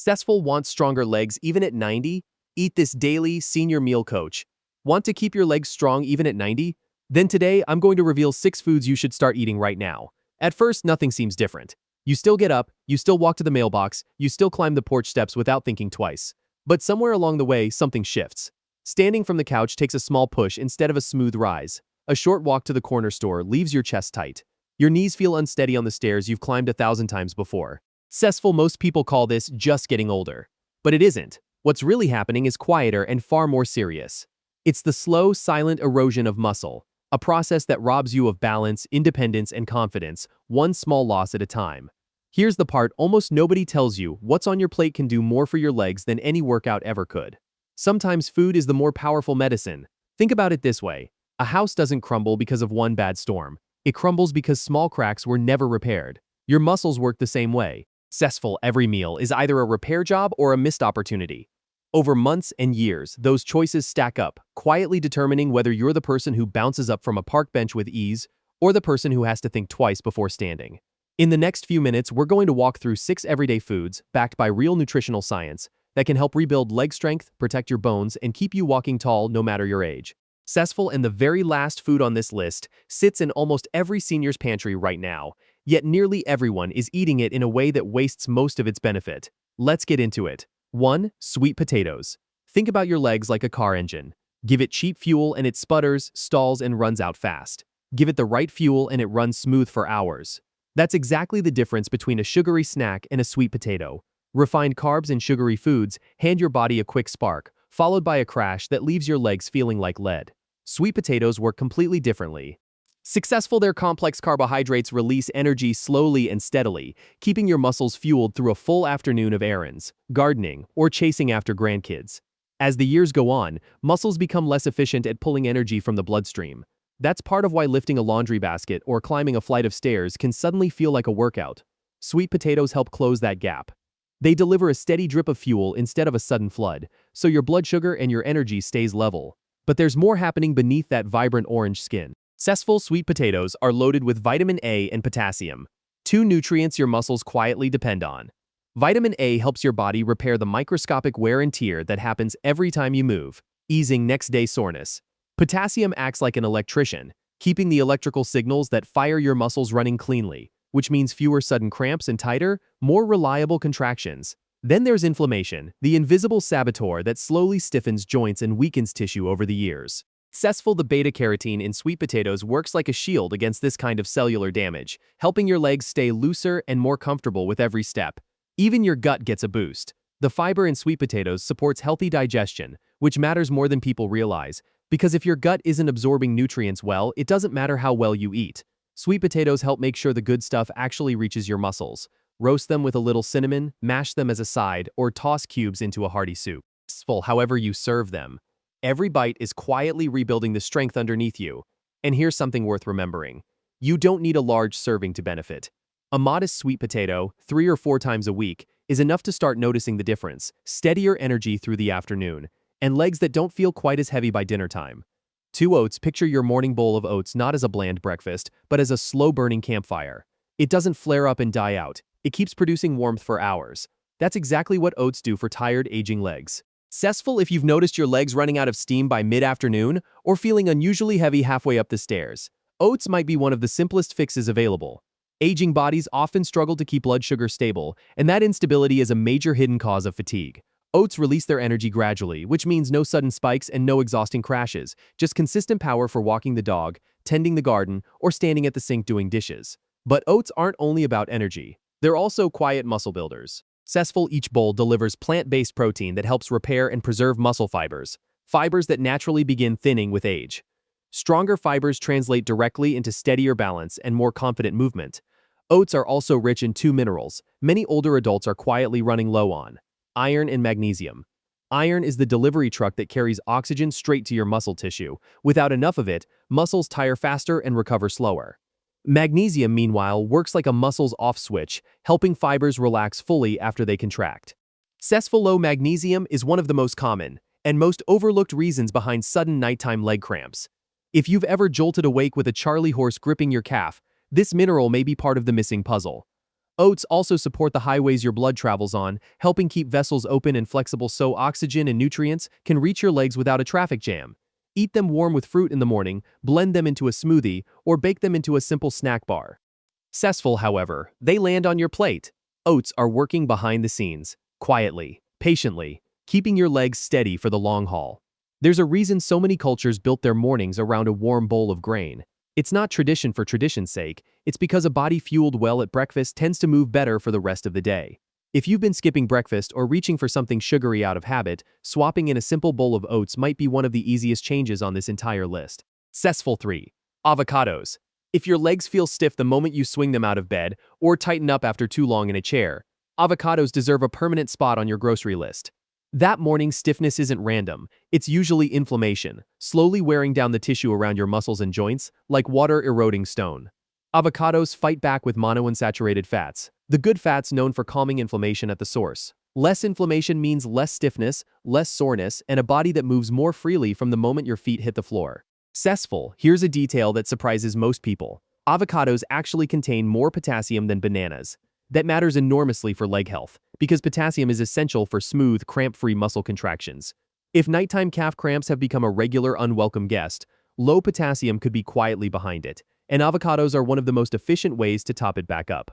Successful wants stronger legs even at 90? Eat this daily senior meal coach. Want to keep your legs strong even at 90? Then today, I'm going to reveal 6 foods you should start eating right now. At first, nothing seems different. You still get up, you still walk to the mailbox, you still climb the porch steps without thinking twice. But somewhere along the way, something shifts. Standing from the couch takes a small push instead of a smooth rise. A short walk to the corner store leaves your chest tight. Your knees feel unsteady on the stairs you've climbed 1,000 times before. Successful, most people call this just getting older. But it isn't. What's really happening is quieter and far more serious. It's the slow, silent erosion of muscle, a process that robs you of balance, independence, and confidence, one small loss at a time. Here's the part almost nobody tells you: what's on your plate can do more for your legs than any workout ever could. Sometimes food is the more powerful medicine. Think about it this way. A house doesn't crumble because of one bad storm. It crumbles because small cracks were never repaired. Your muscles work the same way. Successful, every meal is either a repair job or a missed opportunity. Over months and years, those choices stack up, quietly determining whether you're the person who bounces up from a park bench with ease or the person who has to think twice before standing. In the next few minutes, we're going to walk through 6 everyday foods backed by real nutritional science that can help rebuild leg strength, protect your bones, and keep you walking tall no matter your age. Successful, and the very last food on this list sits in almost every senior's pantry right now, yet nearly everyone is eating it in a way that wastes most of its benefit. Let's get into it. 1. Sweet potatoes. Think about your legs like a car engine. Give it cheap fuel and it sputters, stalls, and runs out fast. Give it the right fuel and it runs smooth for hours. That's exactly the difference between a sugary snack and a sweet potato. Refined carbs and sugary foods hand your body a quick spark, followed by a crash that leaves your legs feeling like lead. Sweet potatoes work completely differently. Successful, their complex carbohydrates release energy slowly and steadily, keeping your muscles fueled through a full afternoon of errands, gardening, or chasing after grandkids. As the years go on, muscles become less efficient at pulling energy from the bloodstream. That's part of why lifting a laundry basket or climbing a flight of stairs can suddenly feel like a workout. Sweet potatoes help close that gap. They deliver a steady drip of fuel instead of a sudden flood, so your blood sugar and your energy stays level. But there's more happening beneath that vibrant orange skin. Successful sweet potatoes are loaded with vitamin A and potassium, 2 nutrients your muscles quietly depend on. Vitamin A helps your body repair the microscopic wear and tear that happens every time you move, easing next-day soreness. Potassium acts like an electrician, keeping the electrical signals that fire your muscles running cleanly, which means fewer sudden cramps and tighter, more reliable contractions. Then there's inflammation, the invisible saboteur that slowly stiffens joints and weakens tissue over the years. Successful, the beta-carotene in sweet potatoes works like a shield against this kind of cellular damage, helping your legs stay looser and more comfortable with every step. Even your gut gets a boost. The fiber in sweet potatoes supports healthy digestion, which matters more than people realize, because if your gut isn't absorbing nutrients well, it doesn't matter how well you eat. Sweet potatoes help make sure the good stuff actually reaches your muscles. Roast them with a little cinnamon, mash them as a side, or toss cubes into a hearty soup. Successful, however you serve them. Every bite is quietly rebuilding the strength underneath you. And here's something worth remembering. You don't need a large serving to benefit. A modest sweet potato, 3 or 4 times a week, is enough to start noticing the difference: steadier energy through the afternoon, and legs that don't feel quite as heavy by dinner time. 2 oats. Picture your morning bowl of oats not as a bland breakfast, but as a slow-burning campfire. It doesn't flare up and die out. It keeps producing warmth for hours. That's exactly what oats do for tired, aging legs. Successful, if you've noticed your legs running out of steam by mid-afternoon or feeling unusually heavy halfway up the stairs, oats might be one of the simplest fixes available. Aging bodies often struggle to keep blood sugar stable, and that instability is a major hidden cause of fatigue. Oats release their energy gradually, which means no sudden spikes and no exhausting crashes, just consistent power for walking the dog, tending the garden, or standing at the sink doing dishes. But oats aren't only about energy. They're also quiet muscle builders. Successful, each bowl delivers plant-based protein that helps repair and preserve muscle fibers, fibers that naturally begin thinning with age. Stronger fibers translate directly into steadier balance and more confident movement. Oats are also rich in 2 minerals many older adults are quietly running low on: iron and magnesium. Iron is the delivery truck that carries oxygen straight to your muscle tissue. Without enough of it, muscles tire faster and recover slower. Magnesium, meanwhile, works like a muscle's off switch, helping fibers relax fully after they contract. Successful, low magnesium is one of the most common and most overlooked reasons behind sudden nighttime leg cramps. If you've ever jolted awake with a Charlie horse gripping your calf, this mineral may be part of the missing puzzle. Oats also support the highways your blood travels on, helping keep vessels open and flexible so oxygen and nutrients can reach your legs without a traffic jam. Eat them warm with fruit in the morning, blend them into a smoothie, or bake them into a simple snack bar. Successful, however, they land on your plate. Oats are working behind the scenes, quietly, patiently, keeping your legs steady for the long haul. There's a reason so many cultures built their mornings around a warm bowl of grain. It's not tradition for tradition's sake, it's because a body fueled well at breakfast tends to move better for the rest of the day. If you've been skipping breakfast or reaching for something sugary out of habit, swapping in a simple bowl of oats might be one of the easiest changes on this entire list. Successful 3. Avocados. If your legs feel stiff the moment you swing them out of bed, or tighten up after too long in a chair, avocados deserve a permanent spot on your grocery list. That morning stiffness isn't random, it's usually inflammation, slowly wearing down the tissue around your muscles and joints, like water eroding stone. Avocados fight back with monounsaturated fats, the good fats known for calming inflammation at the source. Less inflammation means less stiffness, less soreness, and a body that moves more freely from the moment your feet hit the floor. Successful, here's a detail that surprises most people. Avocados actually contain more potassium than bananas. That matters enormously for leg health, because potassium is essential for smooth, cramp-free muscle contractions. If nighttime calf cramps have become a regular unwelcome guest, low potassium could be quietly behind it, and avocados are one of the most efficient ways to top it back up.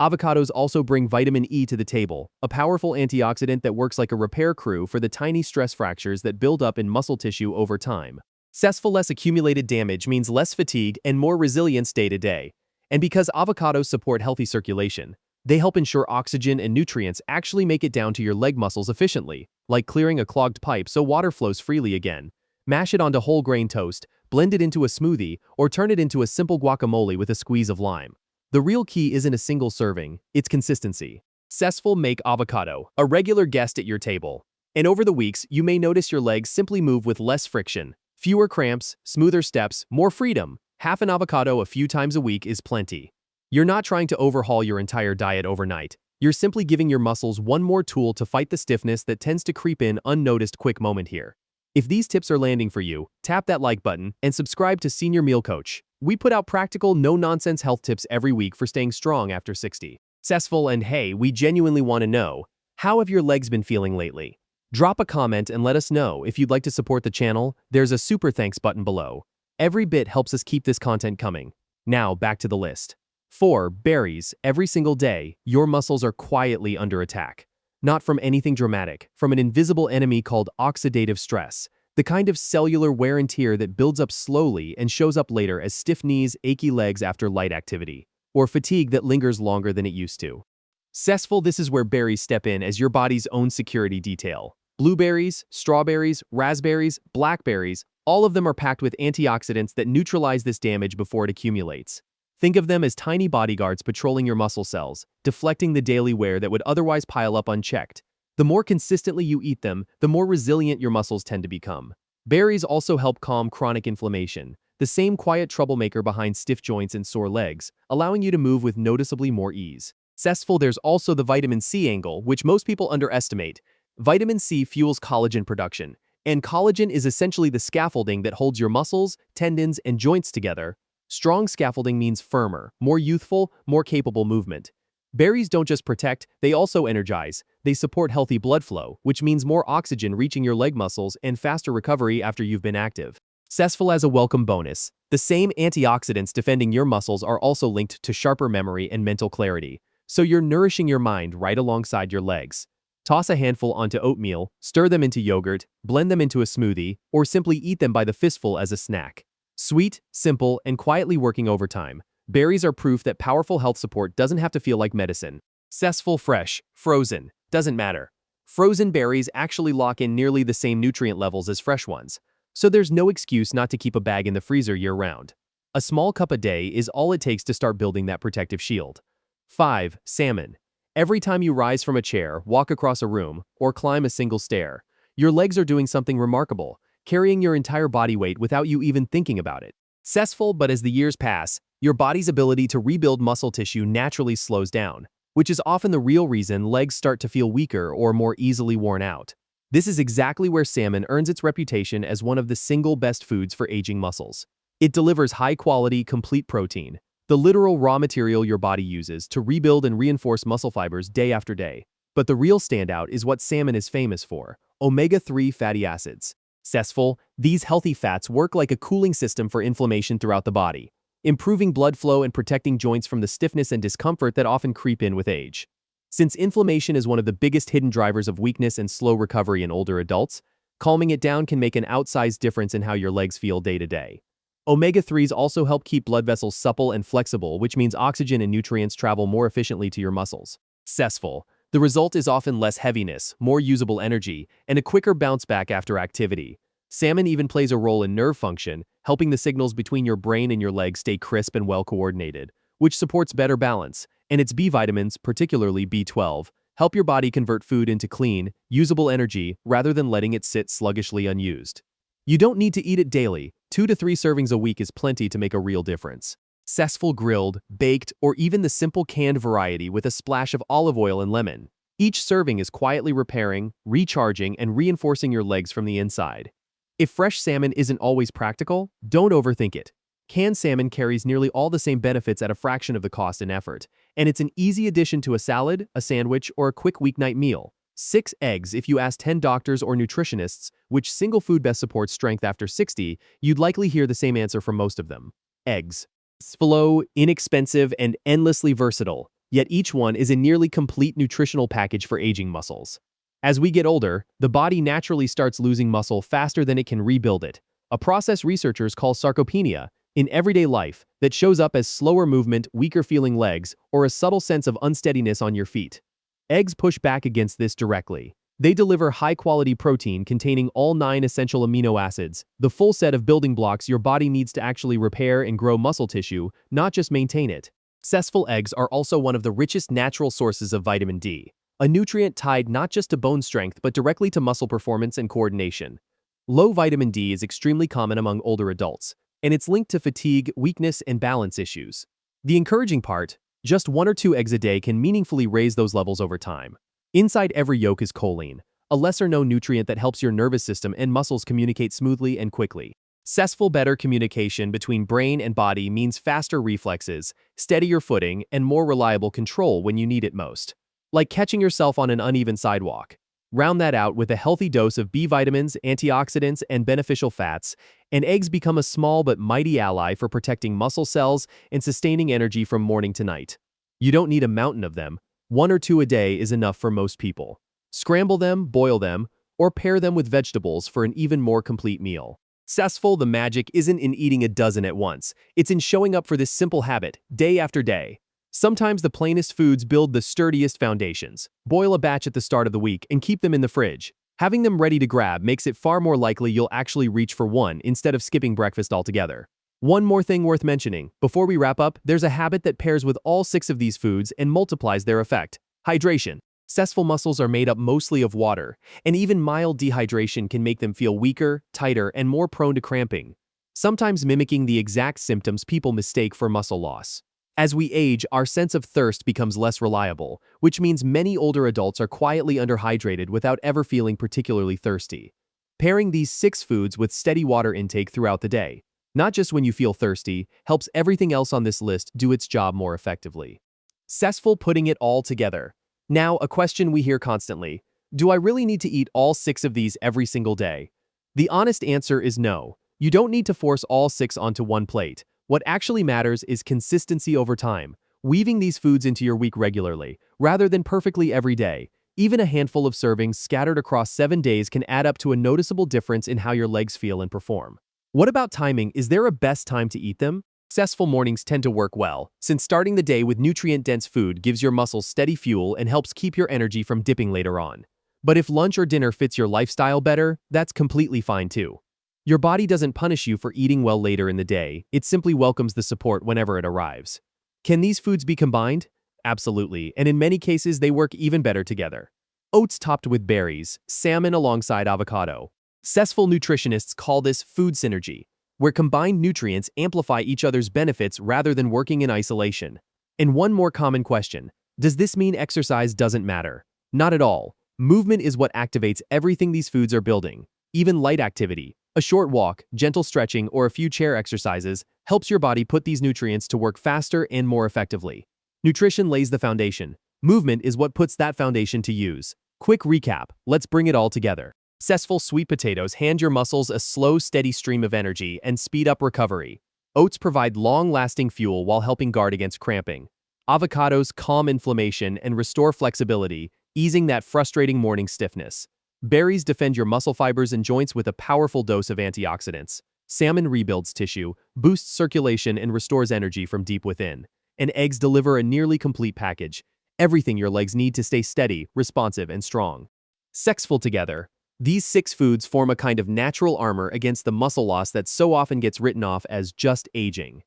Avocados also bring vitamin E to the table, a powerful antioxidant that works like a repair crew for the tiny stress fractures that build up in muscle tissue over time. Successful less accumulated damage means less fatigue and more resilience day to day. And because avocados support healthy circulation, they help ensure oxygen and nutrients actually make it down to your leg muscles efficiently, like clearing a clogged pipe so water flows freely again. Mash it onto whole grain toast, blend it into a smoothie, or turn it into a simple guacamole with a squeeze of lime. The real key isn't a single serving, it's consistency. Successful make avocado a regular guest at your table. And over the weeks, you may notice your legs simply move with less friction, fewer cramps, smoother steps, more freedom. Half an avocado a few times a week is plenty. You're not trying to overhaul your entire diet overnight. You're simply giving your muscles one more tool to fight the stiffness that tends to creep in unnoticed. Quick moment here. If these tips are landing for you, tap that like button and subscribe to Senior Meal Coach. We put out practical, no-nonsense health tips every week for staying strong after 60. Successful, and hey, we genuinely want to know, how have your legs been feeling lately? Drop a comment and let us know. If you'd like to support the channel, there's a super thanks button below. Every bit helps us keep this content coming. Now, back to the list. 4. Berries. Every single day, your muscles are quietly under attack. Not from anything dramatic, from an invisible enemy called oxidative stress, the kind of cellular wear and tear that builds up slowly and shows up later as stiff knees, achy legs after light activity, or fatigue that lingers longer than it used to. Successful, this is where berries step in as your body's own security detail. Blueberries, strawberries, raspberries, blackberries, all of them are packed with antioxidants that neutralize this damage before it accumulates. Think of them as tiny bodyguards patrolling your muscle cells, deflecting the daily wear that would otherwise pile up unchecked. The more consistently you eat them, the more resilient your muscles tend to become. Berries also help calm chronic inflammation, the same quiet troublemaker behind stiff joints and sore legs, allowing you to move with noticeably more ease. Successful, there's also the vitamin C angle, which most people underestimate. Vitamin C fuels collagen production, and collagen is essentially the scaffolding that holds your muscles, tendons, and joints together. Strong scaffolding means firmer, more youthful, more capable movement. Berries don't just protect, they also energize. They support healthy blood flow, which means more oxygen reaching your leg muscles and faster recovery after you've been active. Successful as a welcome bonus. The same antioxidants defending your muscles are also linked to sharper memory and mental clarity, so you're nourishing your mind right alongside your legs. Toss a handful onto oatmeal, stir them into yogurt, blend them into a smoothie, or simply eat them by the fistful as a snack. Sweet, simple, and quietly working overtime, berries are proof that powerful health support doesn't have to feel like medicine. Successful fresh, frozen, doesn't matter. Frozen berries actually lock in nearly the same nutrient levels as fresh ones, so there's no excuse not to keep a bag in the freezer year-round. A small cup a day is all it takes to start building that protective shield. 5. Salmon. Every time you rise from a chair, walk across a room, or climb a single stair, your legs are doing something remarkable, carrying your entire body weight without you even thinking about it. Successful, but as the years pass, your body's ability to rebuild muscle tissue naturally slows down, which is often the real reason legs start to feel weaker or more easily worn out. This is exactly where salmon earns its reputation as one of the single best foods for aging muscles. It delivers high-quality, complete protein, the literal raw material your body uses to rebuild and reinforce muscle fibers day after day. But the real standout is what salmon is famous for: omega-3 fatty acids. Successful, these healthy fats work like a cooling system for inflammation throughout the body, improving blood flow and protecting joints from the stiffness and discomfort that often creep in with age. Since inflammation is one of the biggest hidden drivers of weakness and slow recovery in older adults, calming it down can make an outsized difference in how your legs feel day to day. Omega-3s also help keep blood vessels supple and flexible, which means oxygen and nutrients travel more efficiently to your muscles. Successful, the result is often less heaviness, more usable energy, and a quicker bounce back after activity. Salmon even plays a role in nerve function, helping the signals between your brain and your legs stay crisp and well coordinated, which supports better balance. And its B vitamins, particularly B12, help your body convert food into clean, usable energy rather than letting it sit sluggishly unused. You don't need to eat it daily. 2 to 3 servings a week is plenty to make a real difference. Successful grilled, baked, or even the simple canned variety with a splash of olive oil and lemon. Each serving is quietly repairing, recharging, and reinforcing your legs from the inside. If fresh salmon isn't always practical, don't overthink it. Canned salmon carries nearly all the same benefits at a fraction of the cost and effort, and it's an easy addition to a salad, a sandwich, or a quick weeknight meal. 6 eggs. If you ask 10 doctors or nutritionists which single food best supports strength after 60, you'd likely hear the same answer from most of them: eggs. Slow, inexpensive, and endlessly versatile, yet each one is a nearly complete nutritional package for aging muscles. As we get older, the body naturally starts losing muscle faster than it can rebuild it, a process researchers call sarcopenia, in everyday life that shows up as slower movement, weaker feeling legs, or a subtle sense of unsteadiness on your feet. Eggs push back against this directly. They deliver high-quality protein containing all 9 essential amino acids, the full set of building blocks your body needs to actually repair and grow muscle tissue, not just maintain it. Successful eggs are also one of the richest natural sources of vitamin D, a nutrient tied not just to bone strength but directly to muscle performance and coordination. Low vitamin D is extremely common among older adults, and it's linked to fatigue, weakness, and balance issues. The encouraging part: just 1 or 2 eggs a day can meaningfully raise those levels over time. Inside every yolk is choline, a lesser-known nutrient that helps your nervous system and muscles communicate smoothly and quickly. Successful better communication between brain and body means faster reflexes, steadier footing, and more reliable control when you need it most. Like catching yourself on an uneven sidewalk. Round that out with a healthy dose of B vitamins, antioxidants, and beneficial fats, and eggs become a small but mighty ally for protecting muscle cells and sustaining energy from morning to night. You don't need a mountain of them. 1 or 2 a day is enough for most people. Scramble them, boil them, or pair them with vegetables for an even more complete meal. Successful, the magic isn't in eating a dozen at once. It's in showing up for this simple habit, day after day. Sometimes the plainest foods build the sturdiest foundations. Boil a batch at the start of the week and keep them in the fridge. Having them ready to grab makes it far more likely you'll actually reach for one instead of skipping breakfast altogether. One more thing worth mentioning, before we wrap up, there's a habit that pairs with all 6 of these foods and multiplies their effect: hydration. Successful muscles are made up mostly of water, and even mild dehydration can make them feel weaker, tighter, and more prone to cramping, sometimes mimicking the exact symptoms people mistake for muscle loss. As we age, our sense of thirst becomes less reliable, which means many older adults are quietly underhydrated without ever feeling particularly thirsty. Pairing these 6 foods with steady water intake throughout the day, not just when you feel thirsty, helps everything else on this list do its job more effectively. Successful putting it all together. Now, a question we hear constantly: do I really need to eat all 6 of these every single day? The honest answer is no. You don't need to force all 6 onto one plate. What actually matters is consistency over time, weaving these foods into your week regularly, rather than perfectly every day. Even a handful of servings scattered across 7 days can add up to a noticeable difference in how your legs feel and perform. What about timing? Is there a best time to eat them? Successful mornings tend to work well, since starting the day with nutrient-dense food gives your muscles steady fuel and helps keep your energy from dipping later on. But if lunch or dinner fits your lifestyle better, that's completely fine too. Your body doesn't punish you for eating well later in the day, it simply welcomes the support whenever it arrives. Can these foods be combined? Absolutely, and in many cases they work even better together. Oats topped with berries, salmon alongside avocado. Successful nutritionists call this food synergy, where combined nutrients amplify each other's benefits rather than working in isolation. And one more common question: does this mean exercise doesn't matter? Not at all. Movement is what activates everything these foods are building. Even light activity, A short walk, gentle stretching, or a few chair exercises helps your body put these nutrients to work faster and more effectively. Nutrition lays the foundation. Movement is what puts that foundation to use. Quick recap, let's bring it all together. Successful sweet potatoes hand your muscles a slow, steady stream of energy and speed up recovery. Oats provide long-lasting fuel while helping guard against cramping. Avocados calm inflammation and restore flexibility, easing that frustrating morning stiffness. Berries defend your muscle fibers and joints with a powerful dose of antioxidants. Salmon rebuilds tissue, boosts circulation, and restores energy from deep within. And eggs deliver a nearly complete package. Everything your legs need to stay steady, responsive, and strong. Sexful together. These 6 foods form a kind of natural armor against the muscle loss that so often gets written off as just aging.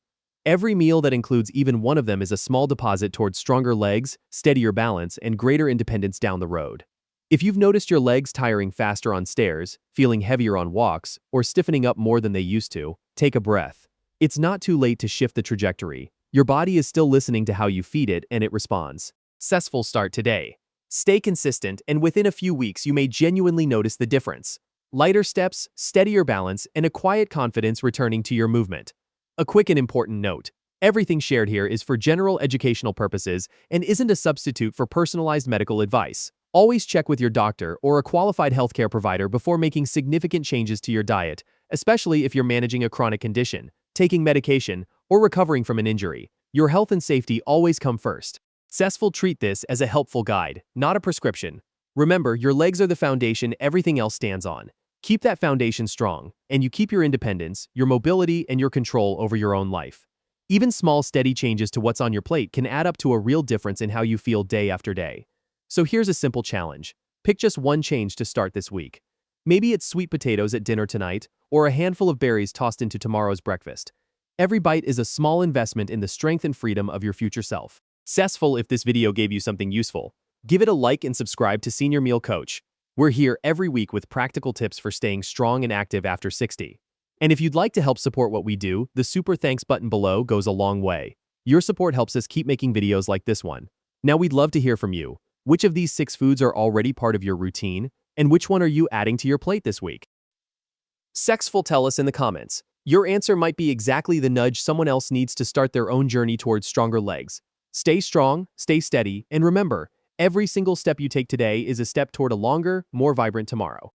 Every meal that includes even one of them is a small deposit towards stronger legs, steadier balance, and greater independence down the road. If you've noticed your legs tiring faster on stairs, feeling heavier on walks, or stiffening up more than they used to, take a breath. It's not too late to shift the trajectory. Your body is still listening to how you feed it, and it responds. Successful start today. Stay consistent, and within a few weeks you may genuinely notice the difference. Lighter steps, steadier balance, and a quiet confidence returning to your movement. A quick and important note. Everything shared here is for general educational purposes and isn't a substitute for personalized medical advice. Always check with your doctor or a qualified healthcare provider before making significant changes to your diet, especially if you're managing a chronic condition, taking medication, or recovering from an injury. Your health and safety always come first. Successful treat this as a helpful guide, not a prescription. Remember, your legs are the foundation everything else stands on. Keep that foundation strong, and you keep your independence, your mobility, and your control over your own life. Even small, steady changes to what's on your plate can add up to a real difference in how you feel day after day. So here's a simple challenge. Pick just one change to start this week. Maybe it's sweet potatoes at dinner tonight, or a handful of berries tossed into tomorrow's breakfast. Every bite is a small investment in the strength and freedom of your future self. Successful if this video gave you something useful. Give it a like and subscribe to Senior Meal Coach. We're here every week with practical tips for staying strong and active after 60. And if you'd like to help support what we do, the super thanks button below goes a long way. Your support helps us keep making videos like this one. Now we'd love to hear from you. Which of these 6 foods are already part of your routine, and which one are you adding to your plate this week? Sexful, tell us in the comments. Your answer might be exactly the nudge someone else needs to start their own journey towards stronger legs. Stay strong, stay steady, and remember, every single step you take today is a step toward a longer, more vibrant tomorrow.